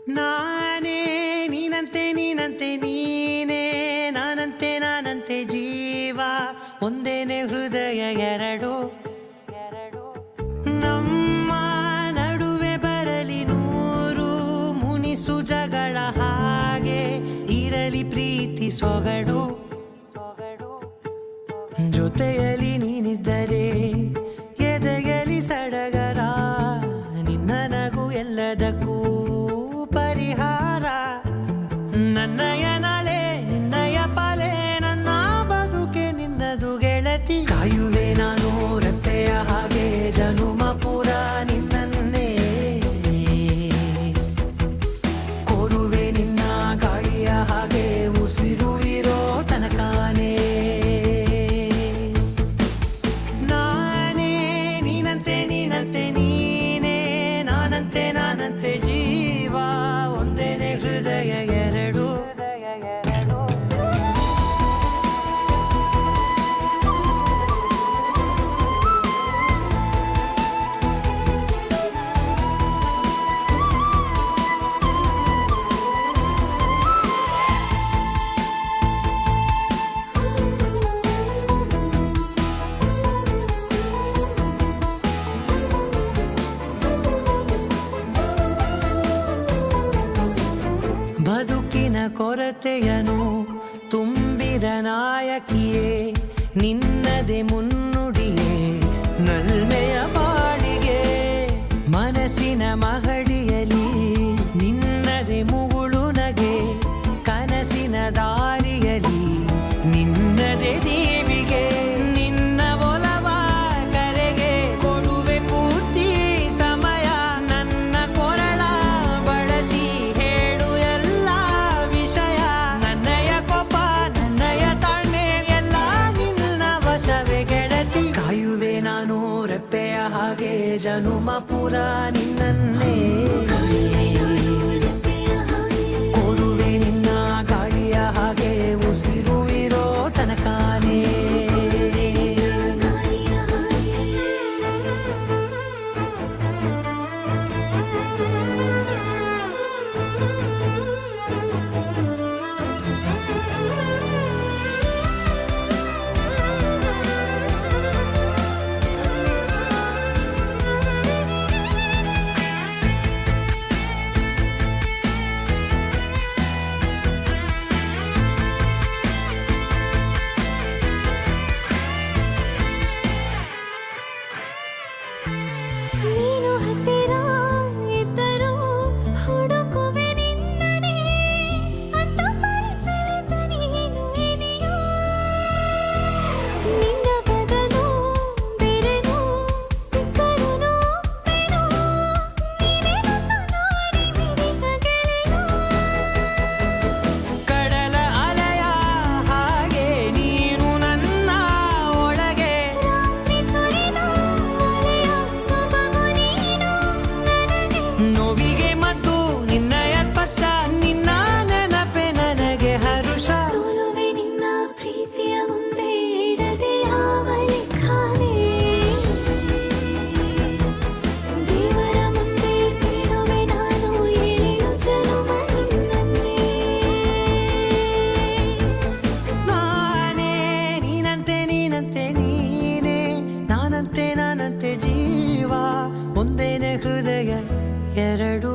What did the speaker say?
ನಾನೇ ನೀನಂತೆ ನೀನಂತೆ ನೀನೇ ನಾನಂತೆ ನಾನಂತೆ ಜೀವ ಒಂದೇನೆ ಹೃದಯ ಎರಡು ನಮ್ಮ ನಡುವೆ ಬರಲಿ ನೂರು ಮುನಿಸು ಜಗಳ ಹಾಗೆ ಇರಲಿ ಪ್ರೀತಿ ಸೊಗಡು ಜೊತೆಯಲ್ಲಿ ನೀನಿದ್ದರೆ ಎದೆಯಲಿ ಸಡಗರ ನಿನ್ನ ನಗು ಎಲ್ಲದಕ್ಕೂ ಪರಿಹಾರ ನನ್ನಯ ನಾಳೆ ನಿನ್ನಯ ಪಾಲೆ ನನ್ನ ಬದುಕೆ ನಿನ್ನದು ಗೆಳತಿ ಕಾಯುವೆ ನಾನು ರೆಪ್ಪೆಯ ಹಾಗೆ ಜನುಮ ಪೂರ ನಿನ್ನನ್ನೇ ಕೋರುವೆ ನಿನ್ನ ಗಾಳಿಯ ಹಾಗೆ ಉಸಿರು ಇರೋ ತನಕಾನೇ ನಾನೇ ನೀನಂತೆ ನೀನಂತೆ ನೀನೇ ನಾನಂತೆ ನಾನಂತೆ ಜೀವ ಒಂದೇನೆ ಹೃದಯ ಎರಡು ಬದುಕಿನ ಕೊರತೆಯನು ತುಂಬಿದ ನಾಯಕಿಯೇ ನಿನ್ನದೆ ಮುನ್ನುಡಿಯೇ ನಲ್ಮೆಯ ಬಾಳಿಗೆ ಮನಸ್ಸಿನ ಮಹಡಿಯಲಿ ನಿನ್ನದೆ ಮುಗುಳು ನಗೆ ಕನಸಿನ ದಾರಿಯಲಿ ನಿನ್ನದೆ ದೀವಿಗೆ ನಿನ್ನ ಒಲವ ಕರೆಗೆ ಕೊಡುವೆ ಪೂರ್ತಿ ಸಮಯ ನನ್ನ ಕೊರಳ ಬಳಸಿ ಹೇಳು ಎಲ್ಲ ವಿಷಯ ನನ್ನಯ ಕೋಪ ನನ್ನಯ ತಾಳ್ಮೆ ಎಲ್ಲ ನಿನ್ನ ವಶವೇ ಗೆಳತಿ ಕಾಯುವೆ ನಾನು ರೆಪ್ಪೆಯ ಹಾಗೆ ಜನುಮ ಪುರ ನಿನ್ನನ್ನೇ ಕೋರುವೆ ನಿನ್ನ ಗಾಳಿಯ ಹಾಗೆ ಉಸಿರು ಇರೋ ತನಕಾನೇ ನೀನು ಹತ್ತಿರ ಇದ್ದರೂ ಹುಡುಕುವೆ ನಿನ್ನನೇ ಅಂತ ಪರಿಸೆಳೆದ ನೀನು ಇದೆಯೋ ನಿನ್ನ ಬದಲು ಬೇರೆನೋ ಸಿಕ್ಕರೂ ನೋಪೆನೋ ನೀನೇ ನನ್ನ ನಾಡಿ ಮಿಡಿತ ಗೆಳೆಯೋ ಕಡಲ ಅಲೆಯ ಹಾಗೆ ನೀನು ನನ್ನ ಒಳಗೆ ರಾತ್ರಿ ಸುರಿದ ಮಳೆಯ ಸೊಬಗು ನೀನು ನನಗೆ ನೋವಿಗೆ ಮದ್ದು ನಿನ್ನಯ ಸ್ಪರ್ಶ ನಿನ್ನ ನೆನಪೆ ನನಗೆ ಹರುಷ ಸೋಲುವೆ ನಿನ್ನ ಪ್ರೀತಿಯ ಮುಂದೆ ಇಡದೆ ಯಾವ ಲೆಕ್ಕನೇ ದೇವರ ಮುಂದೆ ಕೇಳುವೆ ನಾನು ಏಳು ಜನುಮ ನಿನ್ನನ್ನೇ ನಾನೇ ನೀನಂತೆ ನೀನಂತೆ ನೀನೇ ನಾನಂತೆ ನಾನಂತೆ ಜೀವ ಒಂದೇನೆ ಹೃದಯ ಎರಡು